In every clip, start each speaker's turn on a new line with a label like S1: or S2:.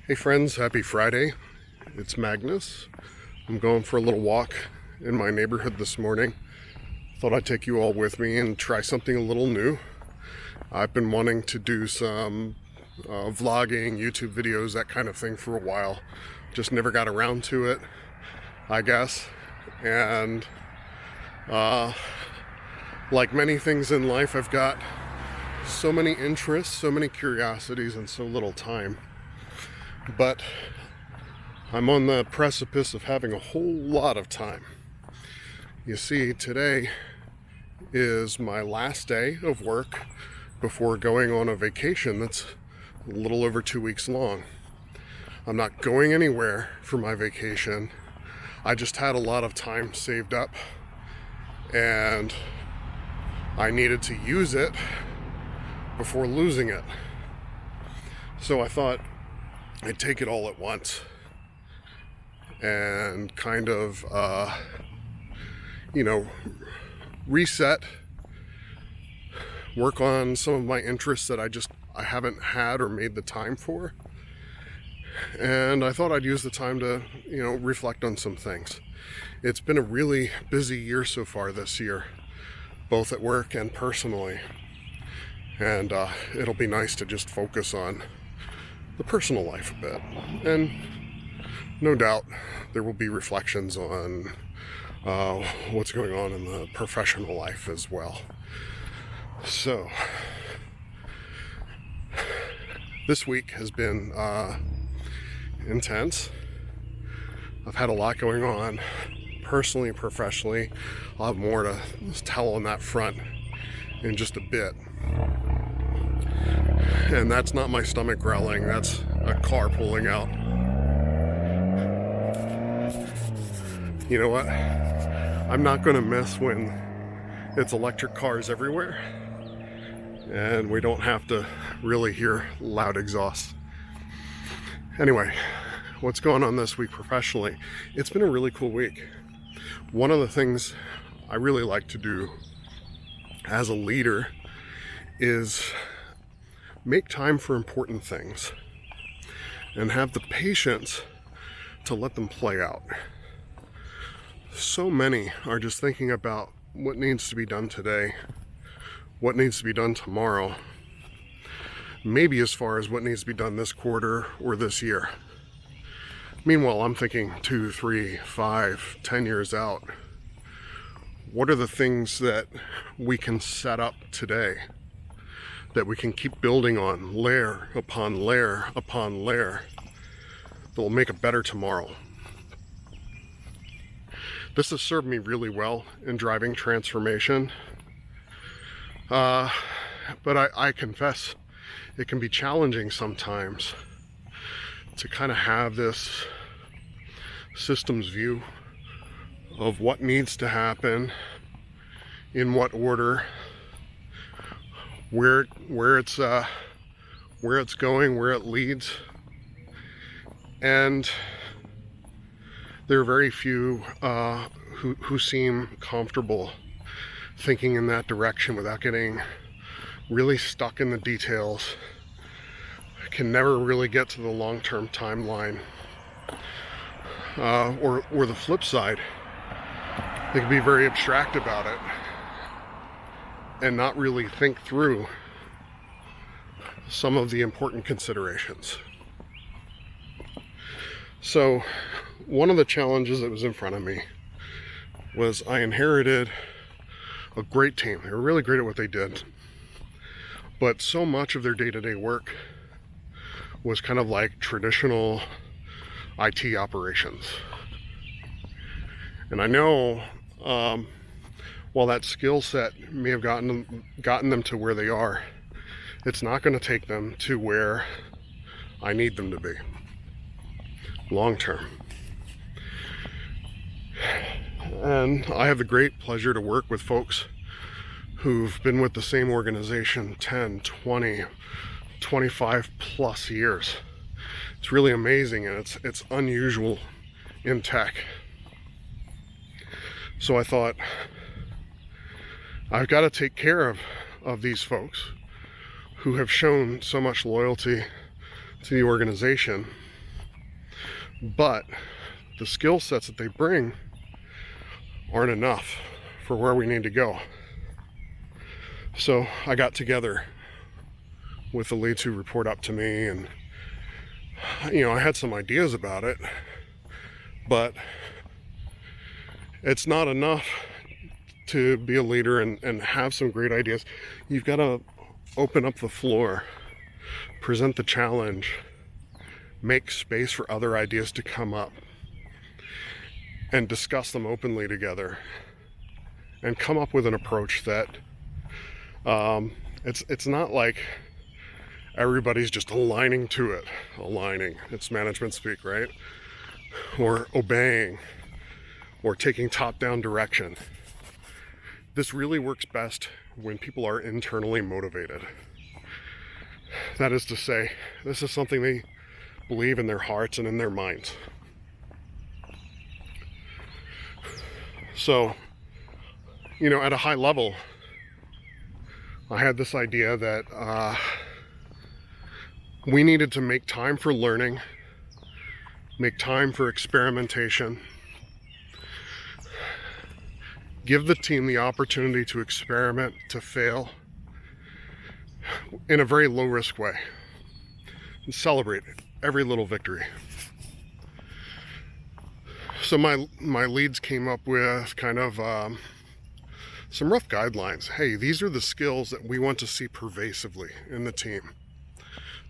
S1: Hey friends, happy Friday. It's Magnus. I'm going for a little walk in my neighborhood this morning. Thought I'd take you all with me and try something a little new. I've been wanting to do some vlogging, YouTube videos, that kind of thing for a while. Just never got around to it, I guess. And like many things in life, I've got so many interests, so many curiosities, and so little time. But I'm on the precipice of having a whole lot of time. You see, today is my last day of work before going on a vacation that's a little over 2 weeks long. I'm not going anywhere for my vacation. I just had a lot of time saved up and I needed to use it before losing it. So I thought I'd take it all at once and kind of, reset, work on some of my interests that I haven't had or made the time for. And I thought I'd use the time to, reflect on some things. It's been a really busy year so far this year, both at work and personally. And it'll be nice to just focus on the personal life a bit. And no doubt there will be reflections on what's going on in the professional life as well. So this week has been intense. I've had a lot going on personally and professionally. I'll have more to tell on that front in just a bit. And that's not my stomach growling, that's a car pulling out. You know what? I'm not going to miss when it's electric cars everywhere and we don't have to really hear loud exhaust. Anyway, what's going on this week professionally? It's been a really cool week. One of the things I really like to do as a leader is make time for important things and have the patience to let them play out. So many are just thinking about what needs to be done today, what needs to be done tomorrow, maybe as far as what needs to be done this quarter or this year. Meanwhile, I'm thinking 2, 3, 5, 10 years out. What are the things that we can set up today that we can keep building on, layer upon layer upon layer, that will make a better tomorrow? This has served me really well in driving transformation. But I confess it can be challenging sometimes to kind of have this systems view of what needs to happen, in what order, where it's going, where it leads. And there are very few who seem comfortable thinking in that direction without getting really stuck in the details. Can never really get to the long-term timeline. Or the flip side, they can be very abstract about it and not really think through some of the important considerations. So one of the challenges that was in front of me was I inherited a great team. They were really great at what they did, but so much of their day-to-day work was kind of like traditional IT operations. And I know while that skill set may have gotten them to where they are, it's not going to take them to where I need them to be long term. And I have the great pleasure to work with folks who've been with the same organization 10, 20, 25 plus years. It's really amazing, and it's unusual in tech. So I thought, I've got to take care of these folks who have shown so much loyalty to the organization but the skill sets that they bring aren't enough for where we need to go. So I got together with the leads who report up to me, and I had some ideas about it, but it's not enough to be a leader and have some great ideas. You've got to open up the floor, present the challenge, make space for other ideas to come up, and discuss them openly together, and come up with an approach that it's not like everybody's just aligning to it. Aligning, it's management speak, right? Or obeying, or taking top-down direction. This really works best when people are internally motivated. That is to say, this is something they believe in their hearts and in their minds. So, at a high level, I had this idea that we needed to make time for learning, make time for experimentation, give the team the opportunity to experiment, to fail in a very low-risk way, and celebrate every little victory. So my leads came up with kind of some rough guidelines. Hey, these are the skills that we want to see pervasively in the team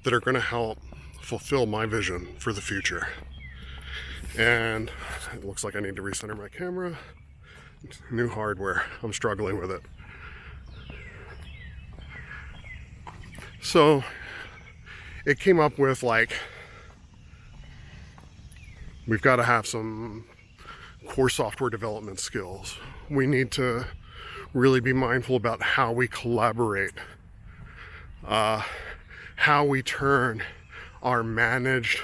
S1: that are going to help fulfill my vision for the future. And it looks like I need to recenter my camera. New hardware. I'm struggling with it. So it came up with we've got to have some core software development skills. We need to really be mindful about how we collaborate, how we turn our managed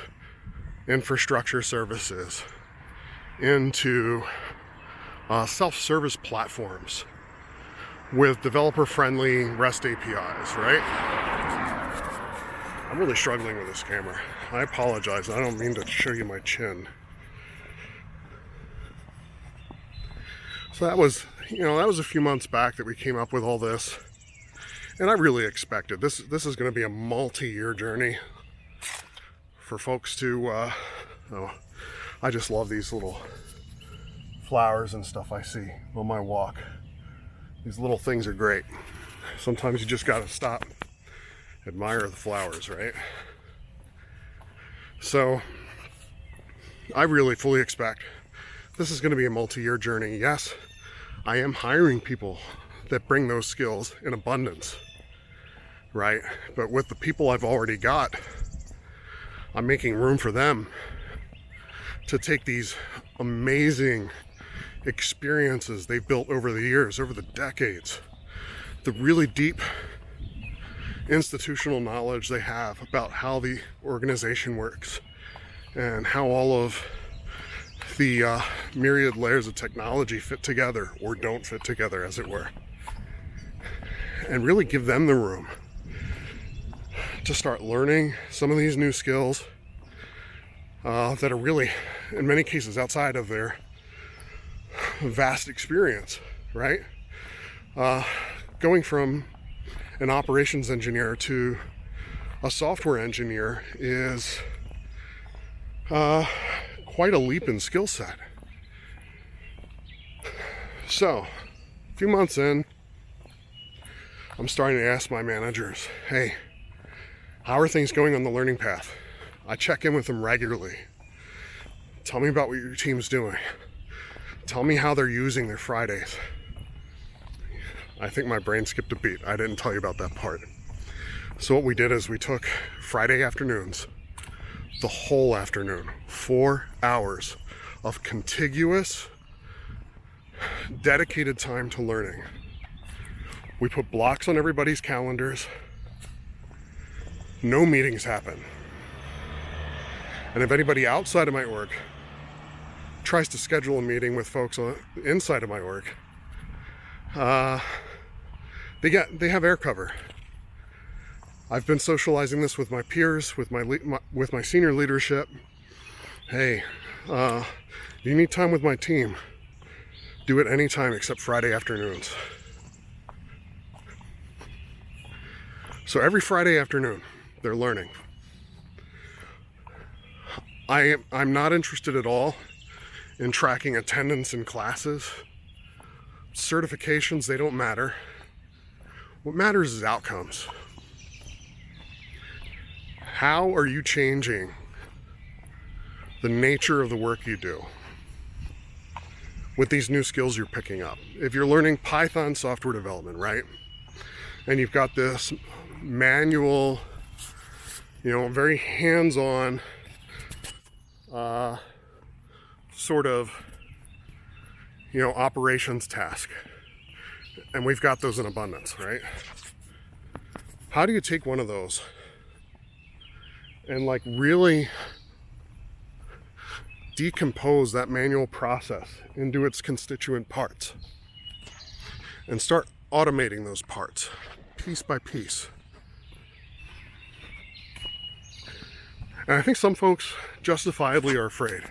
S1: infrastructure services into self-service platforms with developer-friendly REST APIs, right? I'm really struggling with this camera. I apologize. I don't mean to show you my chin. So that was a few months back that we came up with all this. And I really expected this is going to be a multi-year journey for folks to I just love these little flowers and stuff I see on my walk. These little things are great. Sometimes you just got to stop, admire the flowers, right? So I really fully expect this is going to be a multi-year journey. Yes, I am hiring people that bring those skills in abundance, right? But with the people I've already got, I'm making room for them to take these amazing experiences they've built over the years, over the decades, the really deep institutional knowledge they have about how the organization works and how all of the myriad layers of technology fit together or don't fit together, as it were, and really give them the room to start learning some of these new skills that are really, in many cases, outside of their vast experience, right? Going from an operations engineer to a software engineer is quite a leap in skill set. So, a few months in, I'm starting to ask my managers, hey, how are things going on the learning path? I check in with them regularly. Tell me about what your team's doing. Tell me how they're using their Fridays. I think my brain skipped a beat. I didn't tell you about that part. So what we did is we took Friday afternoons, the whole afternoon, 4 hours of contiguous, dedicated time to learning. We put blocks on everybody's calendars. No meetings happen. And if anybody outside of my org tries to schedule a meeting with folks inside of my org, they have air cover. I've been socializing this with my peers, with my senior leadership, Hey, you need time with my team. Do it anytime except Friday afternoons. So every Friday afternoon, they're learning. I'm not interested at all in tracking attendance in classes. Certifications, they don't matter. What matters is outcomes. How are you changing the nature of the work you do with these new skills you're picking up? If you're learning Python software development, right? And you've got this manual, very hands-on sort of, operations task. And we've got those in abundance, right? How do you take one of those and really decompose that manual process into its constituent parts and start automating those parts piece by piece? And I think some folks justifiably are afraid.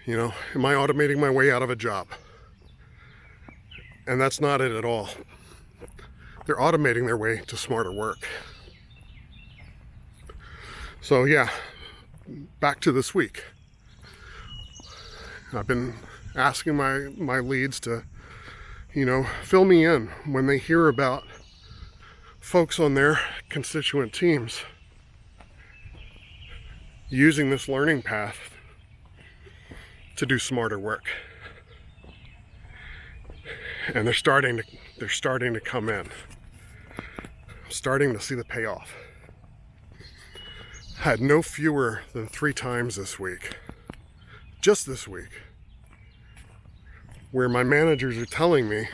S1: Am I automating my way out of a job? And that's not it at all. They're automating their way to smarter work. So yeah, back to this week. I've been asking my leads to, fill me in when they hear about folks on their constituent teams using this learning path to do smarter work. And they're starting to come in. I'm starting to see the payoff. Had no fewer than 3 times this week, just this week, where my managers are telling me,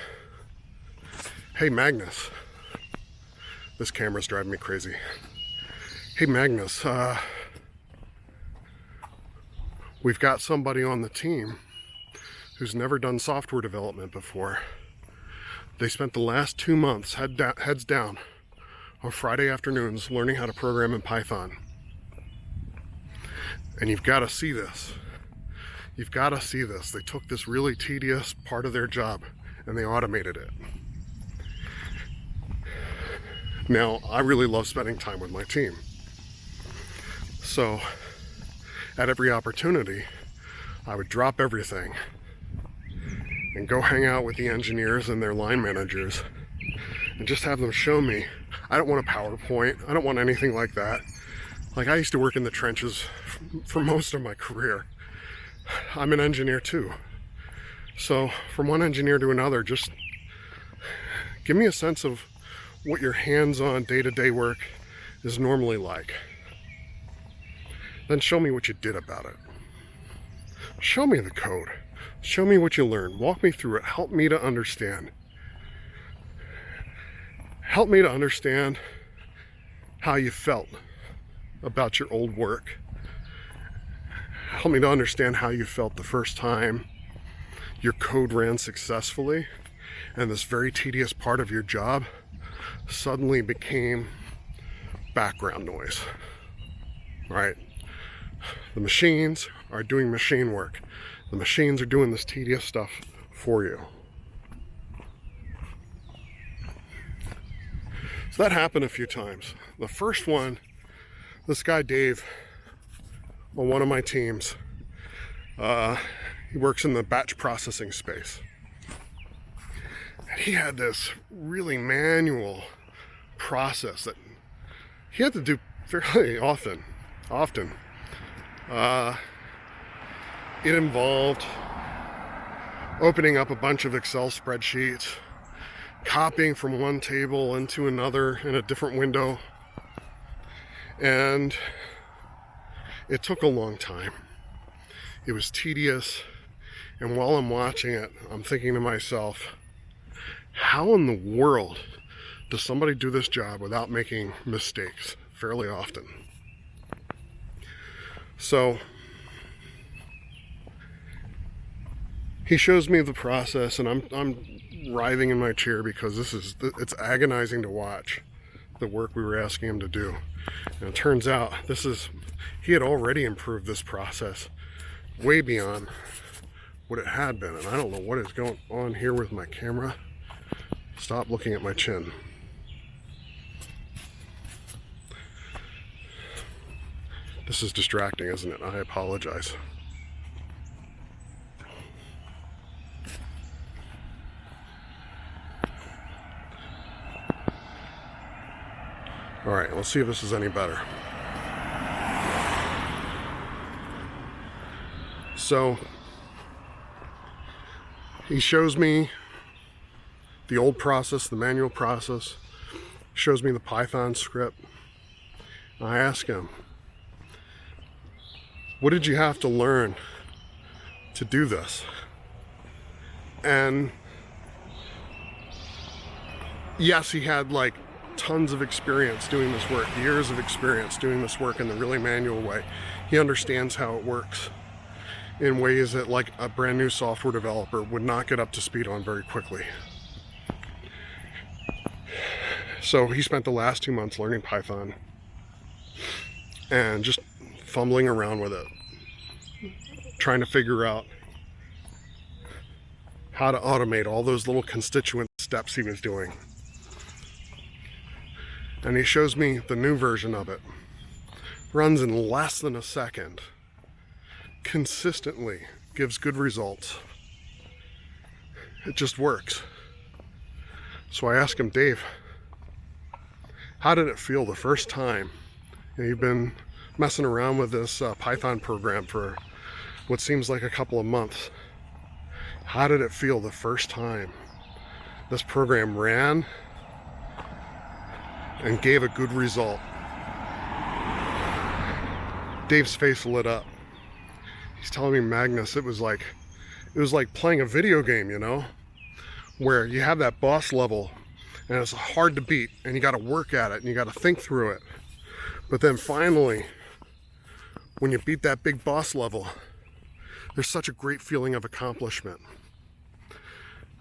S1: hey Magnus, this camera's driving me crazy. Hey Magnus, we've got somebody on the team who's never done software development before. They spent the last 2 months heads down on Friday afternoons learning how to program in Python. And you've got to see this. You've got to see this. They took this really tedious part of their job and they automated it. Now, I really love spending time with my team. So, at every opportunity, I would drop everything and go hang out with the engineers and their line managers and just have them show me. I don't want a PowerPoint. I don't want anything like that. I used to work in the trenches for most of my career. I'm an engineer too. So from one engineer to another, just give me a sense of what your hands-on day-to-day work is normally like. Then show me what you did about it. Show me the code. Show me what you learned. Walk me through it. Help me to understand. Help me to understand how you felt about your old work. Help me to understand how you felt the first time your code ran successfully and this very tedious part of your job suddenly became background noise. Right? The machines are doing machine work. The machines are doing this tedious stuff for you. So that happened a few times. The first one, this guy Dave on one of my teams, he works in the batch processing space. And he had this really manual process that he had to do fairly often. It involved opening up a bunch of Excel spreadsheets, copying from one table into another in a different window, and it took a long time. It was tedious, and while I'm watching it, I'm thinking to myself, how in the world does somebody do this job without making mistakes fairly often? So he shows me the process, and I'm writhing in my chair because it's agonizing to watch the work we were asking him to do. And it turns out he had already improved this process way beyond what it had been. And I don't know what is going on here with my camera. Stop looking at my chin. This is distracting, isn't it? I apologize. All right, let's see if this is any better. So he shows me the old process, the manual process, shows me the Python script. I ask him, what did you have to learn to do this? And yes, he had like tons of experience doing this work, years of experience doing this work in the really manual way. He understands how it works in ways that like a brand new software developer would not get up to speed on very quickly. So he spent the last 2 months learning Python and just fumbling around with it, trying to figure out how to automate all those little constituent steps he was doing. And he shows me the new version of it. Runs in less than a second. Consistently gives good results. It just works. So I asked him, Dave, how did it feel the first time? And you've been messing around with this Python program for what seems like a couple of months. How did it feel the first time this program ran and gave a good result? Dave's face lit up. He's telling me, Magnus, it was like playing a video game, you know, where you have that boss level and it's hard to beat and you got to work at it and you got to think through it. But then finally, when you beat that big boss level, there's such a great feeling of accomplishment.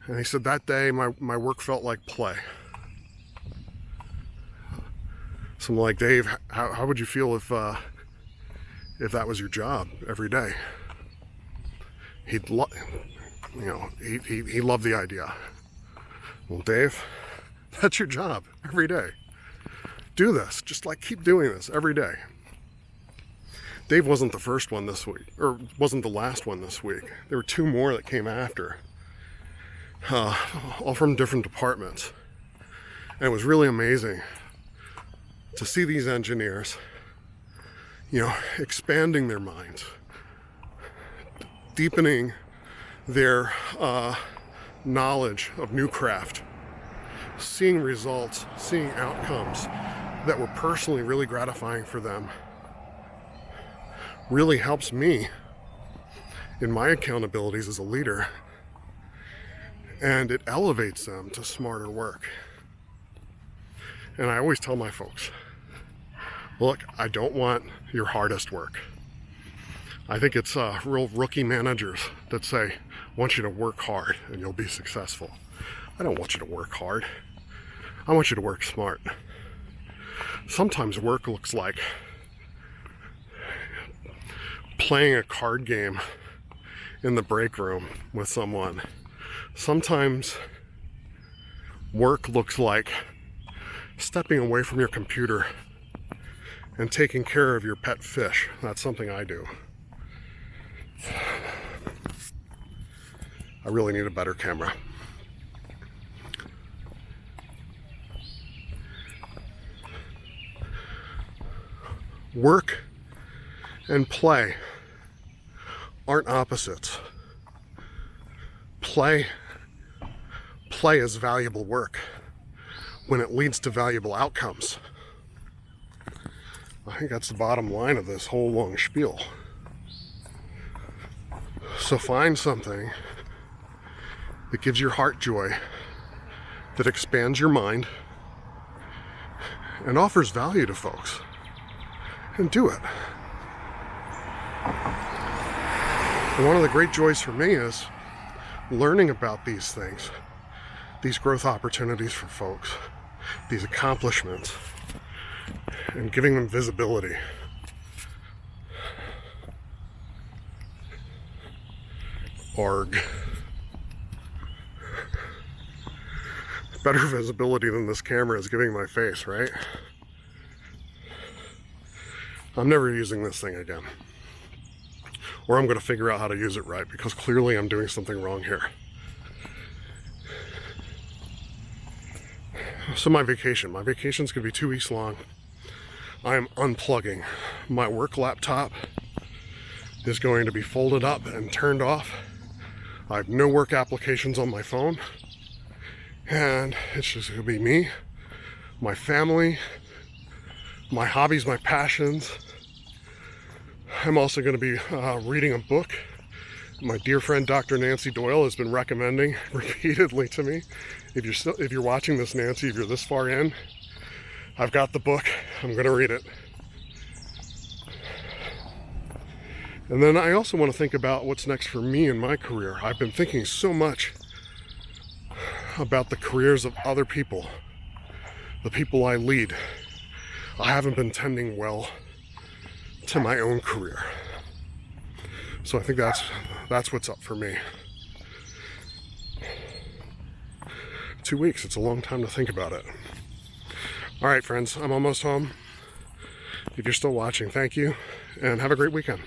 S1: And he said that day my work felt like play. So I'm like, Dave, how would you feel if that was your job every day? He loved the idea. Well, Dave, that's your job every day. Do this, just like keep doing this every day. Dave wasn't the first one this week, or wasn't the last one this week. There were 2 more that came after, all from different departments. And it was really amazing to see these engineers, expanding their minds, deepening their knowledge of new craft, seeing results, seeing outcomes that were personally really gratifying for them, really helps me in my accountabilities as a leader, and it elevates them to smarter work. And I always tell my folks, look, I don't want your hardest work. I think it's real rookie managers that say, I want you to work hard and you'll be successful. I don't want you to work hard. I want you to work smart. Sometimes work looks like playing a card game in the break room with someone. Sometimes work looks like stepping away from your computer and taking care of your pet fish. That's something I do. I really need a better camera. Work and play aren't opposites. Play is valuable work when it leads to valuable outcomes. I think that's the bottom line of this whole long spiel. So find something that gives your heart joy, that expands your mind, and offers value to folks. And do it. And one of the great joys for me is learning about these things, these growth opportunities for folks, these accomplishments, and giving them visibility. Arg. Better visibility than this camera is giving my face, right? I'm never using this thing again. Or I'm going to figure out how to use it right, because clearly I'm doing something wrong here. So my vacation's going to be 2 weeks long. I am unplugging. My work laptop is going to be folded up and turned off. I have no work applications on my phone. And it's just going to be me, my family, my hobbies, my passions. I'm also going to be reading a book my dear friend Dr. Nancy Doyle has been recommending repeatedly to me. If you're watching this, Nancy, if you're this far in, I've got the book. I'm going to read it. And then I also want to think about what's next for me in my career. I've been thinking so much about the careers of other people, the people I lead. I haven't been tending well to my own career. So I think that's what's up for me. 2 weeks, it's a long time to think about it. All right, friends, I'm almost home. If you're still watching, thank you, and have a great weekend.